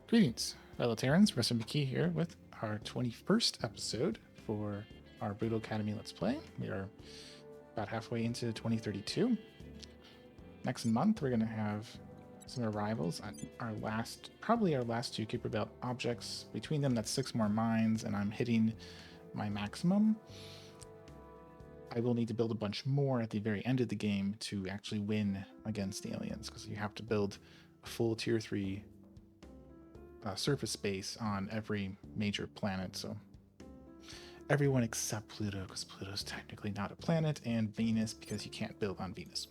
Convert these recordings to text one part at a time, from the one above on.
Greetings, fellow Terrans. Professor McKee here with our 21st episode for our Brutal Academy Let's Play. We are about halfway into 2032. Next month, we're going to have some arrivals on probably our last two Keeper Belt objects. Between them, that's 6 more mines, and I'm hitting my maximum. I will need to build a bunch more at the very end of the game to actually win against the aliens, because you have to build a full tier 3 surface space on every major planet. So everyone except Pluto, because Pluto's technically not a planet, and Venus, because you can't build on Venus.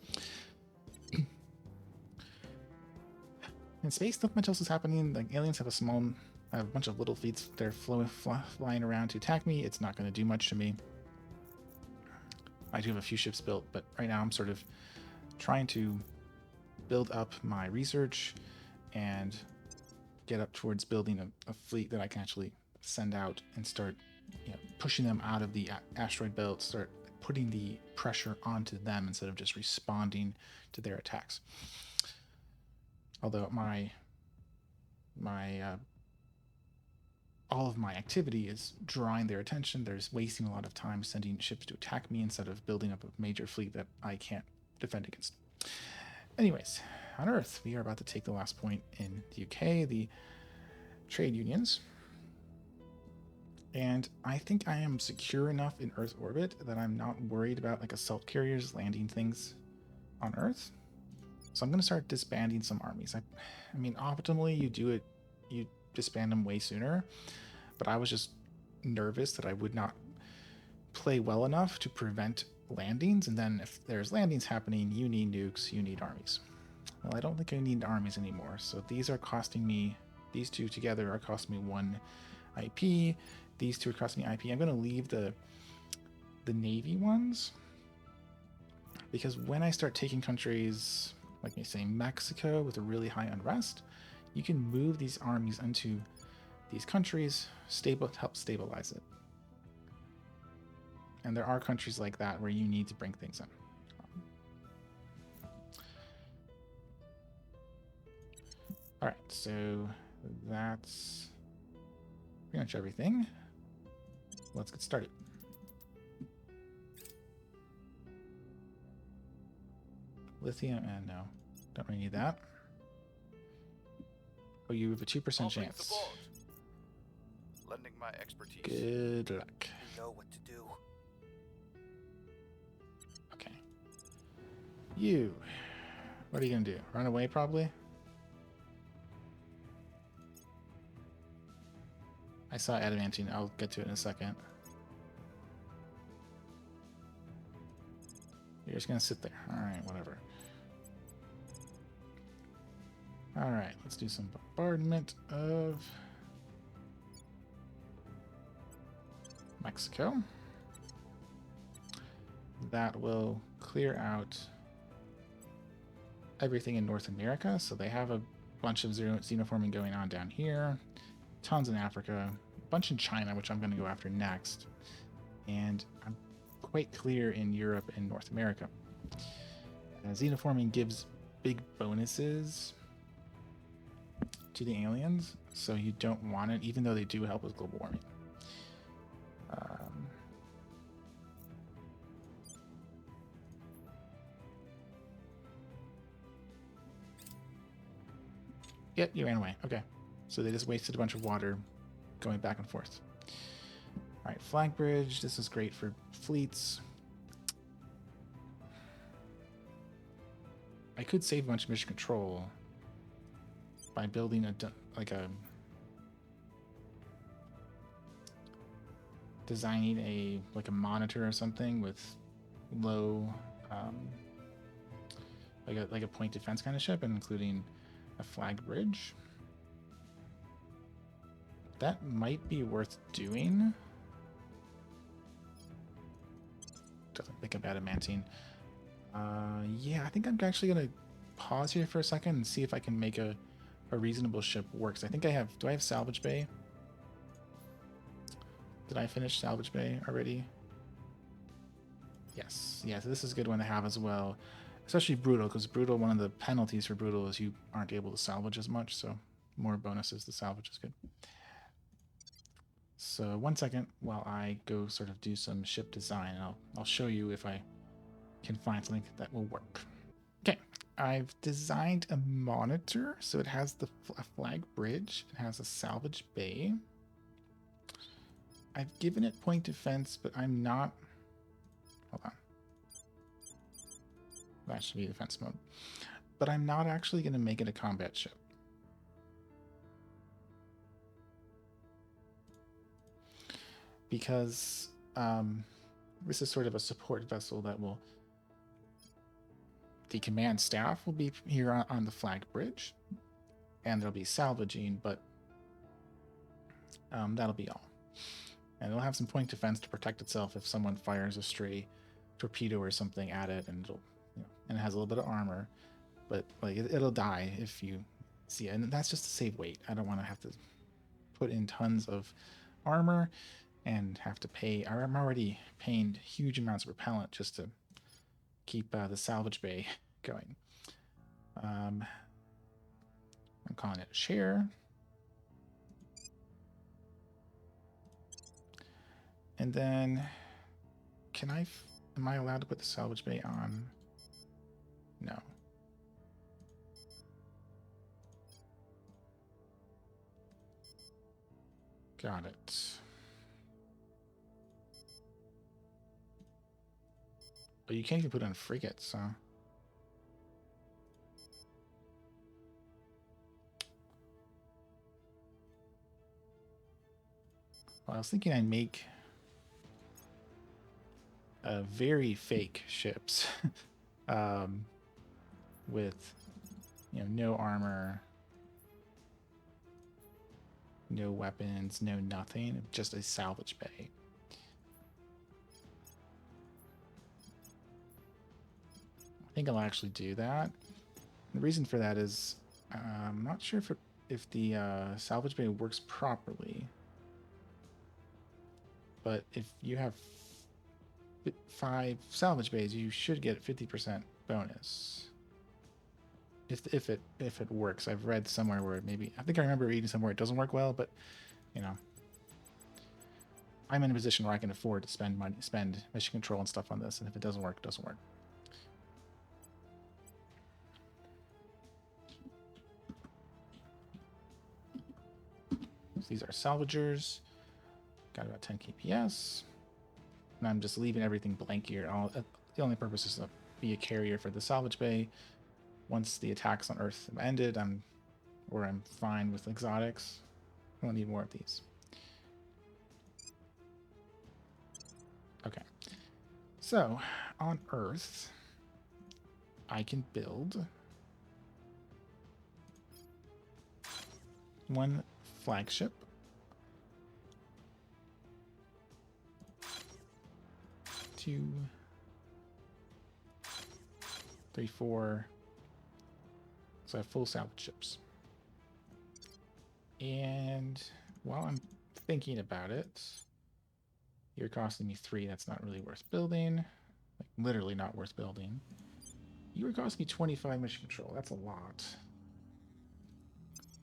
In space, not much else is happening. Like, aliens have a bunch of little fleets. They're flying around to attack me. It's not going to do much to me. I do have a few ships built, but right now I'm sort of trying to build up my research and get up towards building a fleet that I can actually send out and start pushing them out of the asteroid belt, start putting the pressure onto them instead of just responding to their attacks. Although all of my activity is drawing their attention, there's wasting a lot of time sending ships to attack me instead of building up a major fleet that I can't defend against. Anyways, on Earth, we are about to take the last point in the UK, the trade unions. And I think I am secure enough in Earth orbit that I'm not worried about like assault carriers landing things on Earth. So I'm going to start disbanding some armies. I mean, optimally, you disband them way sooner. But I was just nervous that I would not play well enough to prevent landings. And then if there's landings happening, you need nukes, you need armies. Well, I don't think I need armies anymore. So these are costing me, these two together are costing me 1 IP. These two are costing me IP. I'm going to leave the Navy ones, because when I start taking countries, like say Mexico with a really high unrest, you can move these armies into these countries, help stabilize it. And there are countries like that where you need to bring things in. All right, so that's pretty much everything. Let's get started. Lithium, and no, don't really need that. Oh, you have a 2% chance. Lending my expertise. Good luck. You know what to do. Okay. You. What are you gonna do? Run away, probably? I saw adamantine. I'll get to it in a second. You're just gonna sit there. Alright, whatever. Alright, let's do some bombardment of Mexico. That will clear out everything in North America. So they have a bunch of xenoforming going on down here, tons in Africa, a bunch in China, which I'm going to go after next, and I'm quite clear in Europe and North America. Xenoforming gives big bonuses to the aliens, so you don't want it, even though they do help with global warming. Yep, you ran away. Okay. So they just wasted a bunch of water going back and forth. All right, flag bridge. This is great for fleets. I could save a bunch of mission control by building designing a monitor or something with low like a point defense kind of ship, and including a flag bridge. That might be worth doing. Doesn't think of adamantine. Yeah, I think I'm actually gonna pause here for a second and see if I can make a reasonable ship work. I think I have. Do I have salvage bay? Did I finish salvage bay already? Yes. Yeah, so this is a good one to have as well. Especially brutal, because brutal, one of the penalties for brutal is you aren't able to salvage as much, so more bonuses. The salvage is good. So 1 second while I go sort of do some ship design. I'll show you if I can find something that will work. Okay, I've designed a monitor so it has a flag bridge. It has a salvage bay. I've given it point defense, but I'm not. Hold on. That should be defense mode. But I'm not actually going to make it a combat ship. Because this is sort of a support vessel that will. The command staff will be here on the flag bridge, and there'll be salvaging, but that'll be all. And it'll have some point defense to protect itself if someone fires a stray torpedo or something at it, and it'll, and it has a little bit of armor, but like it'll die if you see it, and that's just to save weight. I don't want to have to put in tons of armor and have to pay. I'm already paying huge amounts of repellent just to keep the salvage bay going. I'm calling it share. And then am I allowed to put the salvage bay on? No. Got it. But you can't even put it on frigates, so. Well, I was thinking I'd make very fake ships with no armor, no weapons, no nothing, just a salvage bay. I think I'll actually do that. The reason for that is I'm not sure if the salvage bay works properly, but if you have 5 salvage bays, you should get 50% bonus. If it works. I've read somewhere where I think I remember reading somewhere it doesn't work well, but I'm in a position where I can afford to spend mission control and stuff on this, and if it doesn't work, it doesn't work. So these are salvagers. Got about 10 kps. And I'm just leaving everything blank here. The only purpose is to be a carrier for the salvage bay. Once the attacks on Earth have ended, I'm fine with exotics. I don't need more of these. Okay. So, on Earth, I can build 1 flagship, 2, 3, 4. So I have full salvage ships. And while I'm thinking about it, you're costing me 3. That's not really worth building. Like, literally not worth building. You were costing me 25 mission control. That's a lot.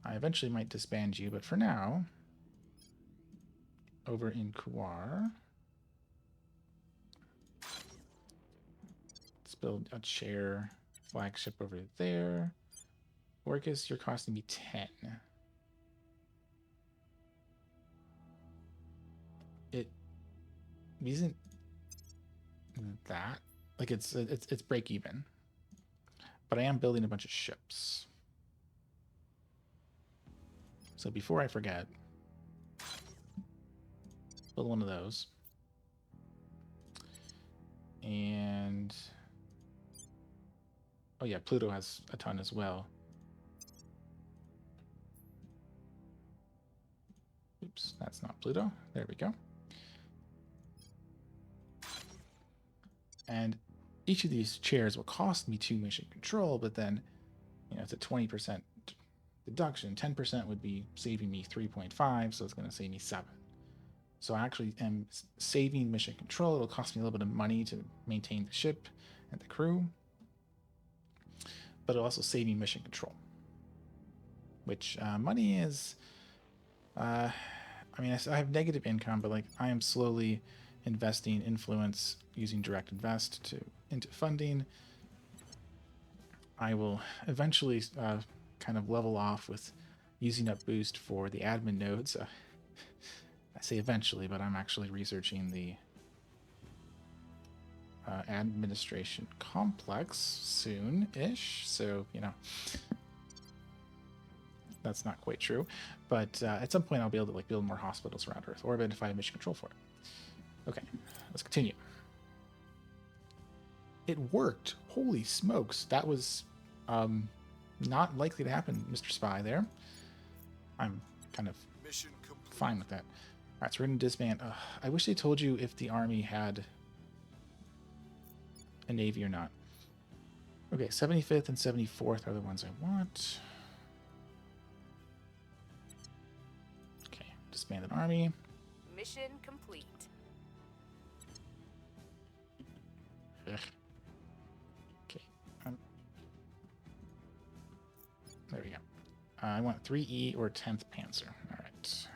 I eventually might disband you, but for now, over in Kuar, let's build a chair flagship over there. Orcus, you're costing me 10. It isn't that like it's break even, but I am building a bunch of ships. So before I forget, build 1 of those, and oh yeah, Pluto has a ton as well. Oops, that's not Pluto. There we go. And each of these chairs will cost me 2 mission control, but then, it's a 20% deduction. 10% would be saving me 3.5, so it's going to save me 7. So I actually am saving mission control. It'll cost me a little bit of money to maintain the ship and the crew, but it'll also save me mission control. which money is, I mean, I have negative income, but like I am slowly investing influence using direct invest into funding. I will eventually kind of level off with using up boost for the admin nodes. I say eventually, but I'm actually researching the administration complex soon-ish. So, you know, that's not quite true. But at some point, I'll be able to like build more hospitals around Earth orbit if I have mission control for it. Okay, let's continue. It worked. Holy smokes. That was not likely to happen, Mr. Spy there. I'm kind of fine with that. All right, so we're going to disband. I wish they told you if the army had a navy or not. Okay, 75th and 74th are the ones I want. Okay, disband an army. Mission complete. Ugh. Okay. There we go. I want 3E or 10th Panzer. All right.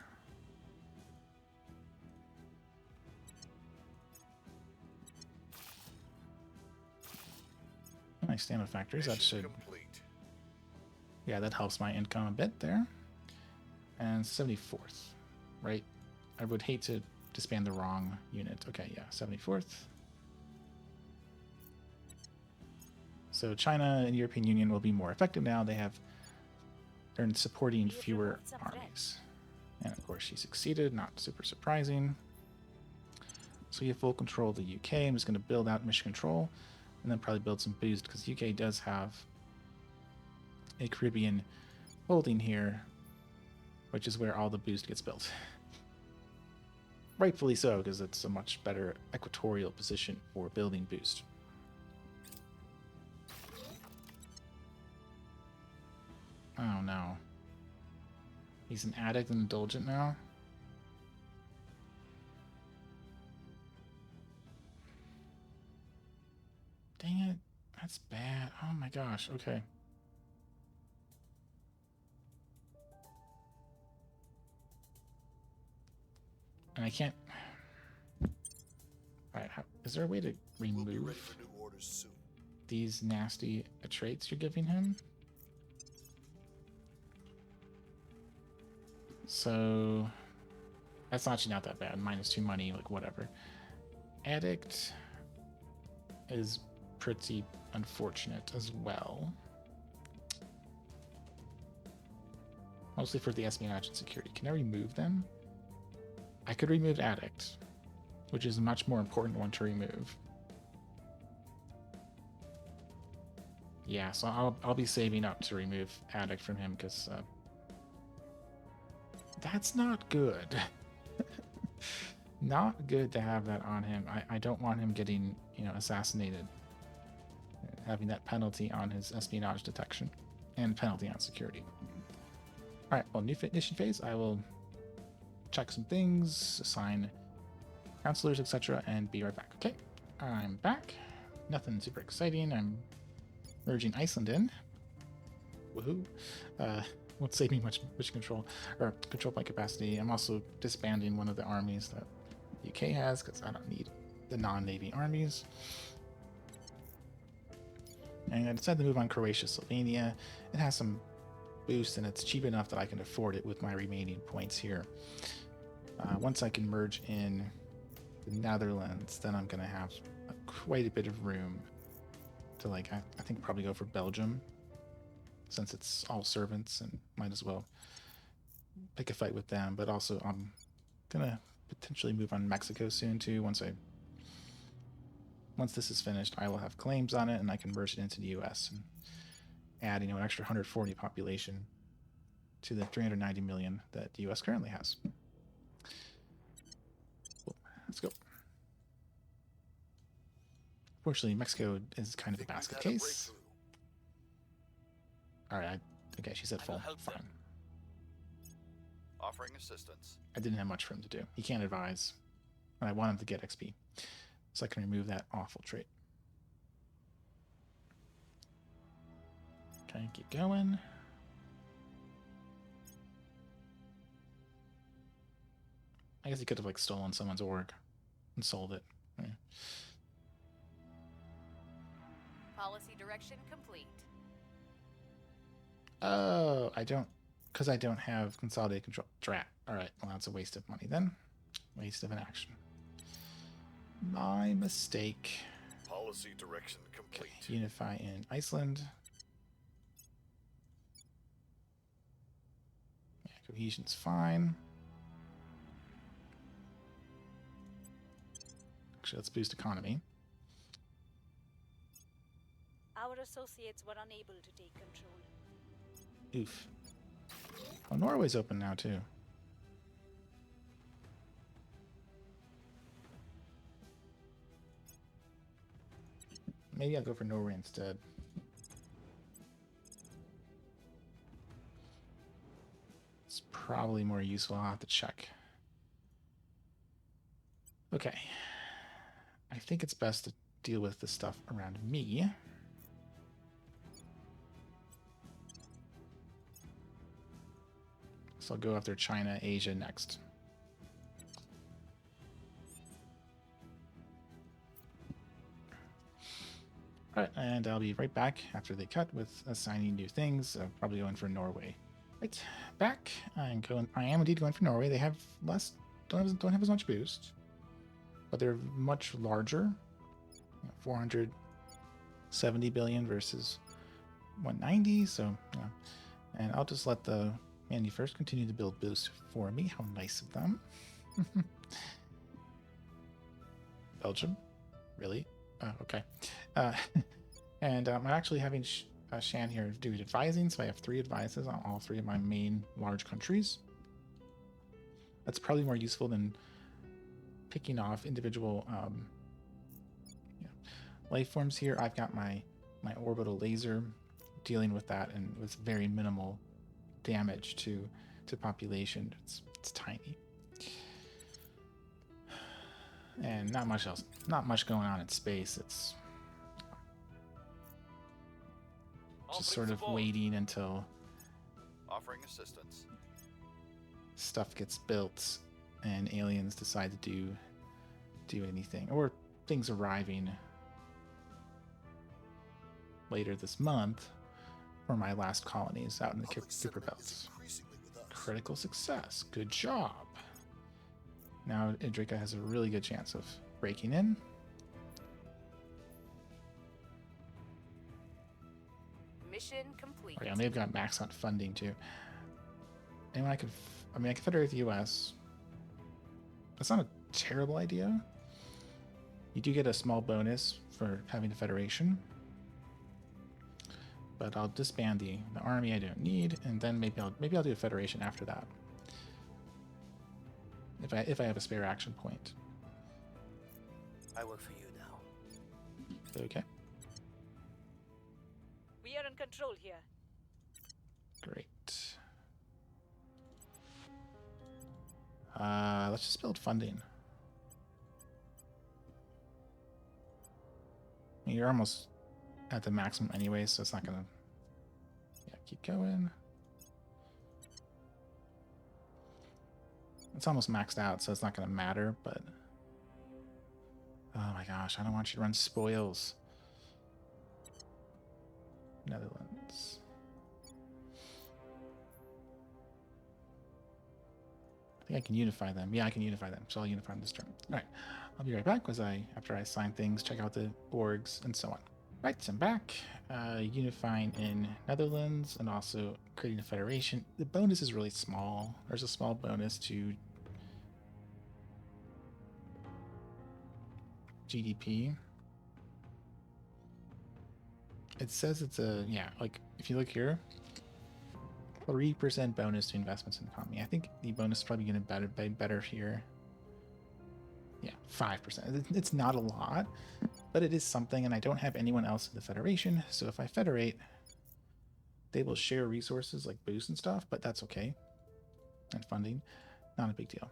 Nice standard factories. That should. Complete. Yeah, that helps my income a bit there. And 74th, right? I would hate to disband the wrong unit. Okay, yeah, 74th. So China and European Union will be more effective now. They're supporting fewer armies. And of course, she succeeded. Not super surprising. So you have full control of the UK. I'm just going to build out mission control and then probably build some boost because the UK does have a Caribbean holding here, which is where all the boost gets built. Rightfully so, because it's a much better equatorial position for building boost. Oh no. He's an addict and indulgent now? Dang it. That's bad. Oh my gosh. Okay. And I can't... Alright, is there a way to remove these nasty traits you're giving him? So... That's actually not that bad. -2 money, like whatever. Addict is pretty unfortunate as well. Mostly for the espionage and security. Can I remove them? I could remove Addict, which is a much more important one to remove. Yeah, so I'll be saving up to remove Addict from him because that's not good. Not good to have that on him. I don't want him getting, you know, assassinated. Having that penalty on his espionage detection and penalty on security. All right, well, new mission phase. I will check some things, assign counselors, etc., and be right back. Okay, I'm back. Nothing super exciting. I'm merging Iceland in. Woohoo! Won't save me much mission control or control point capacity. I'm also disbanding one of the armies that the UK has because I don't need the non-navy armies. And I decided to move on Croatia, Slovenia. It has some boost and it's cheap enough that I can afford it with my remaining points here. Once I can merge in the Netherlands, then I'm going to have quite a bit of room to, like, I think probably go for Belgium, since it's all servants and might as well pick a fight with them. But also I'm going to potentially move on Mexico soon too. Once this is finished, I will have claims on it and I can merge it into the US and add, you know, an extra 140 population to the 390 million that the US currently has. Cool. Let's go. Fortunately, Mexico is kind of a basket case. All right. Okay, she's at full. Fine. Offering assistance. I didn't have much for him to do. He can't advise. And I want him to get XP. So I can remove that awful trait. Okay, keep going. I guess he could have like stolen someone's org and sold it. Yeah. Policy direction complete. Oh, I don't, because I don't have consolidated control. Drat. All right, well that's a waste of money then. Waste of an action. My mistake. Policy direction complete. Okay, unify in Iceland. Yeah, cohesion's fine. Actually, let's boost economy. Our associates were unable to take control. Oof. Oh, Norway's open now too. Maybe I'll go for Norway instead. It's probably more useful. I'll have to check. Okay. I think it's best to deal with the stuff around me. So I'll go after China, Asia next. Alright, and I'll be right back after they cut with assigning new things. Probably going for Norway. Right, back. I am indeed going for Norway. They have less, don't have as much boost, but they're much larger. 470 billion versus 190. So, yeah. And I'll just let the Mandy first continue to build boost for me. How nice of them. Belgium, really? Okay. And I'm actually having Shan here do advising, so I have 3 advices on all 3 of my main large countries. That's probably more useful than picking off individual life forms here. I've got my orbital laser dealing with that, and with very minimal damage to population. It's tiny. And not much else. Not much going on in space. It's just sort of waiting until Offering assistance. stuff gets built and aliens decide to do anything, or things arriving later this month for my last colonies out in the Kuiper belts. Critical success. Good job. Now Idrika has a really good chance of breaking in. Mission complete. Oh yeah, and they've got max out funding too. And I can federate with the US. That's not a terrible idea. You do get a small bonus for having a federation. But I'll disband the army I don't need, and then maybe I'll do a federation after that. If I have a spare action point. I work for you now. Okay. We are in control here. Great. Let's just build funding. I mean, you're almost at the maximum anyway, so it's not gonna. Yeah, keep going. It's almost maxed out, so it's not gonna matter, but. Oh my gosh, I don't want you to run spoils. Netherlands. I think I can unify them. Yeah, I can unify them, so I'll unify them this turn. Alright, I'll be right back after I assign things, check out the orgs, and so on. Right, so I'm back. Unifying in Netherlands and also creating a federation. The bonus is really small. There's a small bonus to GDP. It says it's like if you look here, 3% bonus to investments in the economy. I think the bonus is probably going to be better here. Yeah, 5%. It's not a lot, but it is something, and I don't have anyone else in the Federation, so if I federate, they will share resources like boost and stuff, but that's okay. And funding, not a big deal.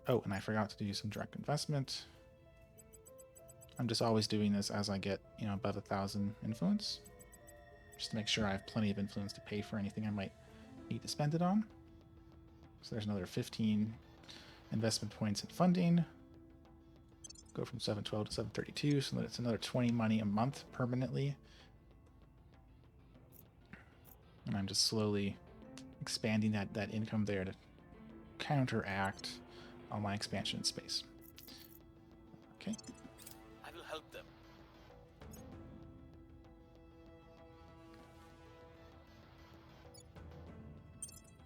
Oh, and I forgot to do some direct investment. I'm just always doing this as I get, above 1,000 influence, just to make sure I have plenty of influence to pay for anything I might need to spend it on. So there's another 15 investment points in funding. Go from 712 to 732, so that's another 20 money a month permanently. And I'm just slowly expanding that income there to counteract all my expansion in space. Okay. I will help them.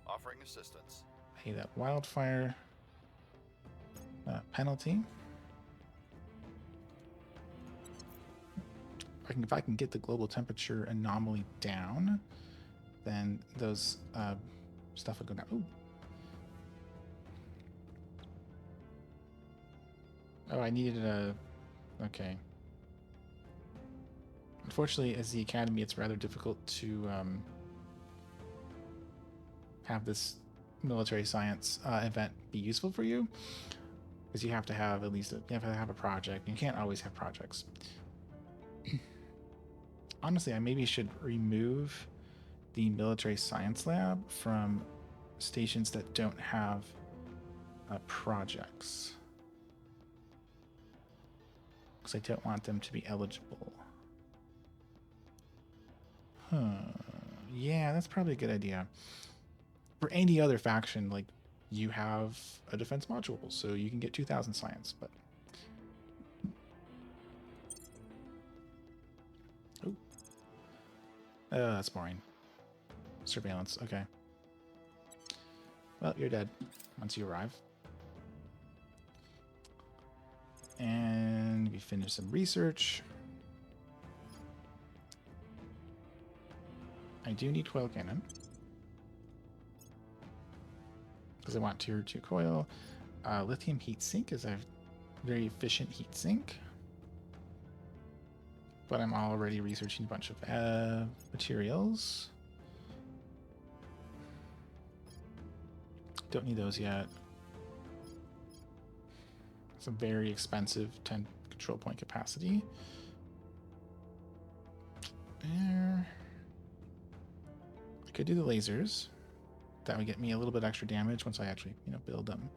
Offering assistance. Pay that wildfire penalty. If I can get the global temperature anomaly down, then those stuff will go down. Ooh. Oh, I needed a... Okay. Unfortunately, as the Academy, it's rather difficult to have this military science event be useful for you, because you have to have at least you have to have a project. You can't always have projects. Honestly, I maybe should remove the military science lab from stations that don't have projects, because I don't want them to be eligible. Yeah, that's probably a good idea. For any other faction, like, you have a defense module, so you can get 2,000 science, but... Oh. That's boring. Surveillance, okay. Well, you're dead once you arrive. And we finish some research. I do need coil cannon, because I want tier 2 coil. Lithium heat sink is a very efficient heat sink, but I'm already researching a bunch of materials. Don't need those yet. It's a very expensive 10 control point capacity. There. I could do the lasers. That would get me a little bit extra damage once I actually, build them.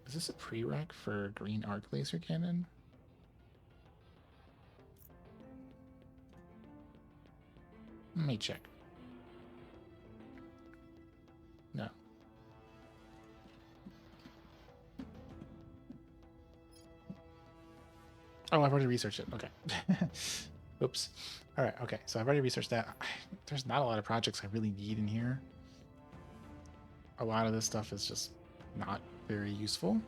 Is this a prereq for green arc laser cannon? Let me check. No. Oh, I've already researched it. Okay. Oops. All right. Okay. So I've already researched that. There's not a lot of projects I really need in here. A lot of this stuff is just not very useful.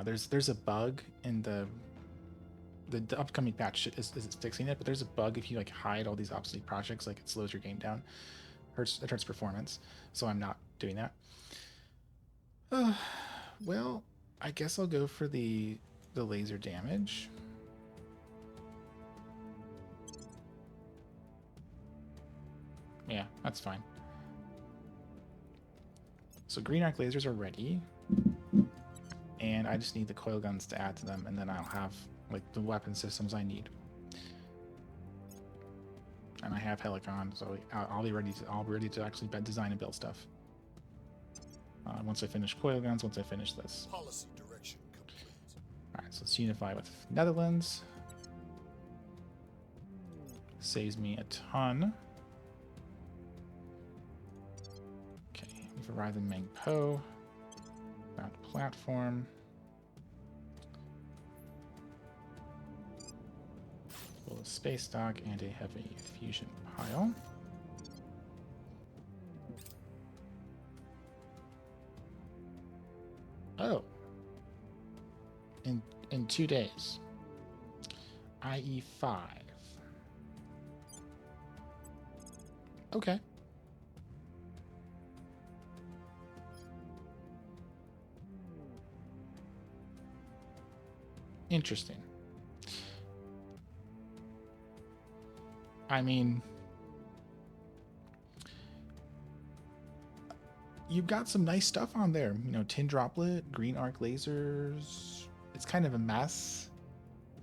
There's a bug in the upcoming patch is fixing it, but there's a bug if you like hide all these obsolete projects, like it slows your game down, it hurts performance. So I'm not doing that. Well, I guess I'll go for the laser damage. Yeah, that's fine. So green arc lasers are ready, and I just need the coil guns to add to them, and then I'll have like the weapon systems I need. And I have Helicon, so I'll be ready to actually design and build stuff. Once I finish coil guns, once I finish this. Policy direction complete. All right, so let's unify with Netherlands. Saves me a ton. Okay, we've arrived in Mengpo. Found a platform. Full of space dock and a heavy fusion pile. Oh. In 2 days. IE 5. Okay. Interesting. I mean, you've got some nice stuff on there. You know, tin droplet, green arc lasers. It's kind of a mess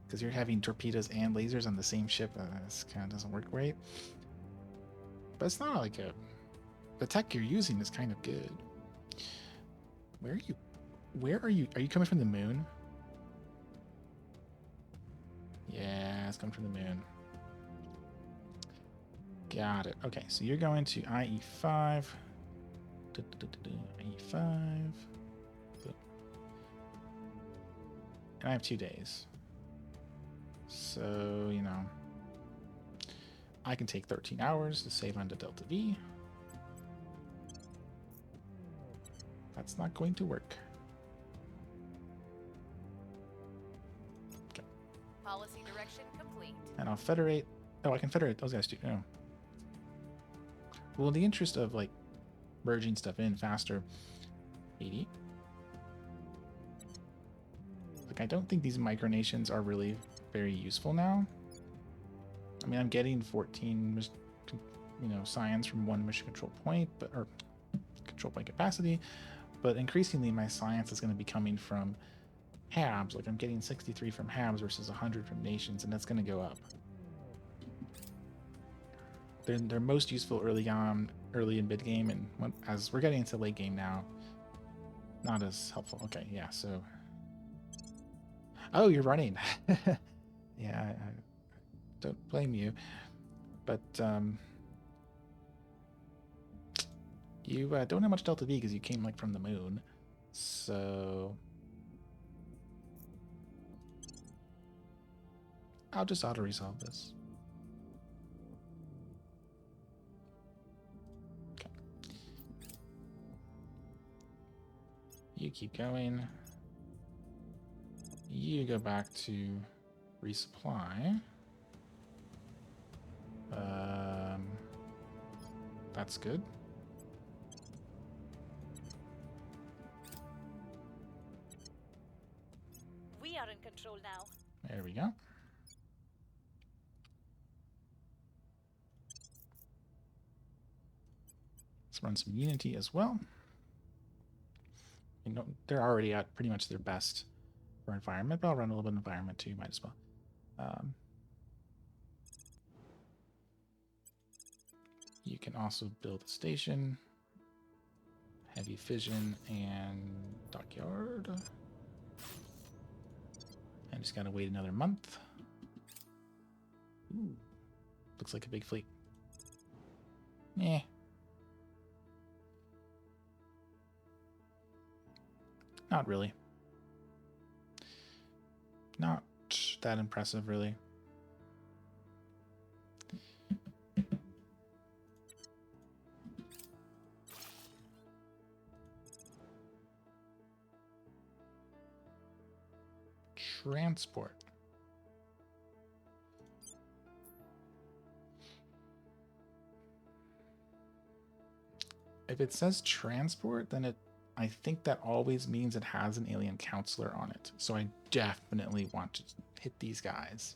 because you're having torpedoes and lasers on the same ship. This kind of doesn't work right. But it's not like a. The tech you're using is kind of good. Where are you? Where are you? Are you coming from the moon? Yeah, it's coming from the moon. Got it. Okay, so you're going to IE5. IE5. And I have 2 days. So, you know, I can take 13 hours to save onto Delta V. That's not going to work. Okay. Policy direction complete. And I'll federate. Oh, I can federate those guys too. Oh. Well, in the interest of like merging stuff in faster, 80. Like, I don't think these micronations are really very useful now. I mean, I'm getting 14, you know, science from one mission control point, or control point capacity, but increasingly my science is going to be coming from HABs. Like, I'm getting 63 from HABs versus 100 from nations, and that's going to go up. They're most useful early in mid game, and as we're getting into late game now, not as helpful. Okay, yeah. So, oh, you're running. Yeah, I don't blame you, but you don't have much Delta V because you came like from the moon, so I'll just auto resolve this. You keep going. You go back to resupply. That's good. We are in control now. There we go. Let's run some Unity as well. You know, they're already at pretty much their best for environment, but I'll run a little bit of environment too, might as well. You can also build a station, heavy fission, and dockyard. And just gotta wait another month. Ooh, looks like a big fleet. Eh. Not really. Not that impressive, really. Transport. If it says transport, then I think that always means it has an alien counselor on it. So I definitely want to hit these guys.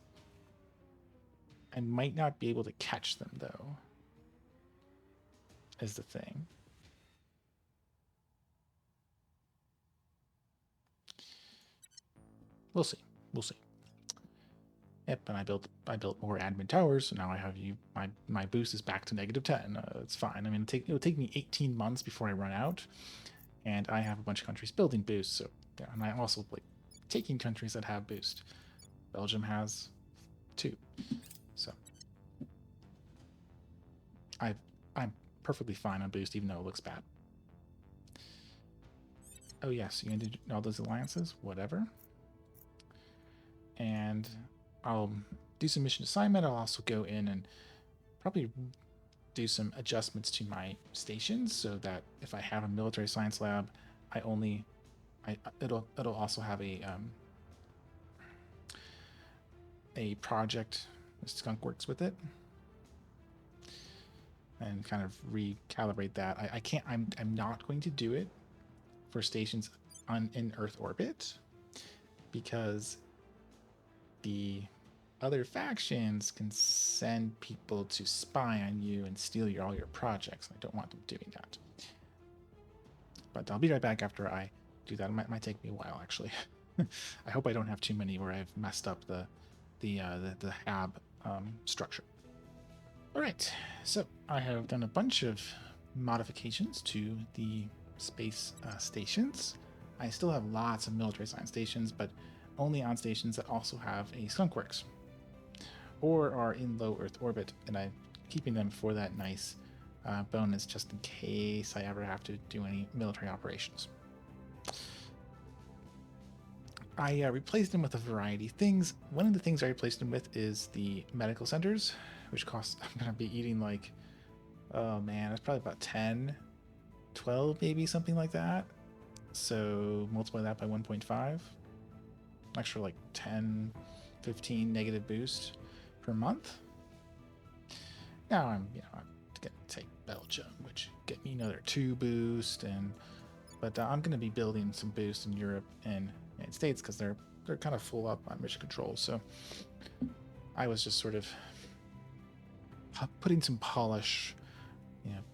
I might not be able to catch them, though, is the thing. We'll see. We'll see. Yep, and I built more admin towers, so now I have you. My boost is back to -10. It's fine. I mean, it'll take me 18 months before I run out, and I have a bunch of countries building boosts. So, yeah, and I also like taking countries that have boost. Belgium has 2, so I'm perfectly fine on boost, even though it looks bad. Oh yes, you ended all those alliances, whatever. And I'll do some mission assignment. I'll also go in and probably do some adjustments to my stations so that if I have a military science lab, it'll also have a project. Skunk works with it, and kind of recalibrate that. I can't. I'm not going to do it for stations in Earth orbit because the other factions can send people to spy on you and steal all your projects. I don't want them doing that. But I'll be right back after I do that. It might take me a while, actually. I hope I don't have too many where I've messed up the hab structure. All right, so I have done a bunch of modifications to the space stations. I still have lots of military science stations, but only on stations that also have a skunkworks or are in low Earth orbit, and I'm keeping them for that nice bonus just in case I ever have to do any military operations. I replaced them with a variety of things. One of the things I replaced them with is the medical centers, which cost, I'm going to be eating like, oh man, it's probably about 10, 12 maybe, something like that. So multiply that by 1.5. Extra like 10, 15 negative boost per month. Now I'm going to take Belgium, which get me another 2 boost, but I'm going to be building some boosts in Europe and United States because they're kind of full up on mission control. So I was just sort of putting some polish,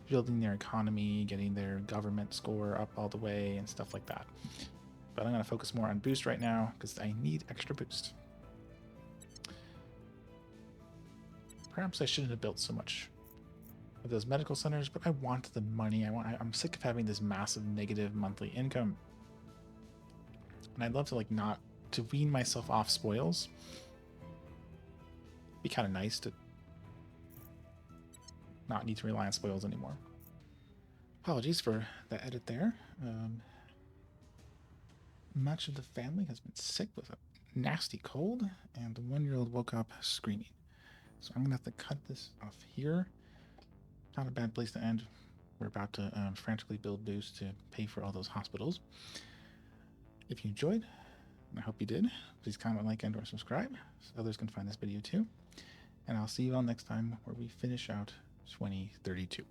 building their economy, getting their government score up all the way and stuff like that. But I'm going to focus more on boost right now because I need extra boost. Perhaps I shouldn't have built so much of those medical centers, but I want the money. I'm sick of having this massive negative monthly income. And I'd love to not to wean myself off spoils. It'd be kind of nice to not need to rely on spoils anymore. Apologies for the edit there. Much of the family has been sick with a nasty cold, and the 1-year-old woke up screaming. So I'm gonna have to cut this off here. Not a bad place to end. We're about to frantically build boosts to pay for all those hospitals. If you enjoyed, and I hope you did, please comment, like, and/or subscribe so others can find this video too. And I'll see you all next time where we finish out 2032.